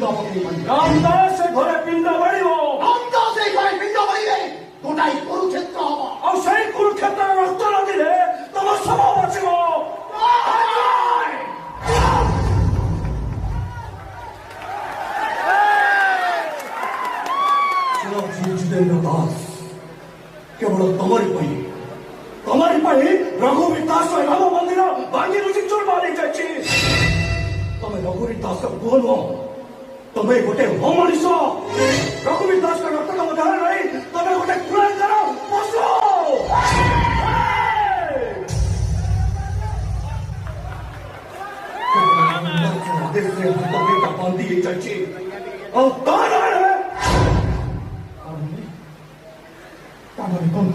আমাকে মানি রামদাস এ ঘরে পিণ্ড মারিব রামদাস এই ঘরে পিণ্ড মারিলে গোটাই কুরুক্ষেত্র হব আর সেই কুরুক্ষেত্রের রক্ত না দিলে তোমার স্বভাব বাঁচিব যুদ্ধেন্দ্র দাস কেবল তোমারি ପାଇଁ ରଘୁବୀର ଦାସ ରାମ ମନ୍ଦିର ଭାଙ୍ଗି ରୁଚି ଚୋର ମାରି ଯାଇଛି ତମେ ରଘୁବୀର ଦାସଙ୍କ ପୁଅ ନୁହଁ ତମେ ଗୋଟେ ଅମଣିଷ ରଘୁବୀର ଦାସଙ୍କ ରକ୍ତ ତମ ଦେହରେ ନାହିଁ ତମେ ଗୋଟେ କୁଳାଙ୍ଗର ପଶୁ ଆଦେଶରେ ହାତ ଦିଟା ବାନ୍ଧି ହେଇଯାଇଛି ଆଉ ତା ନାଁରେ ତାମାନେ କଣ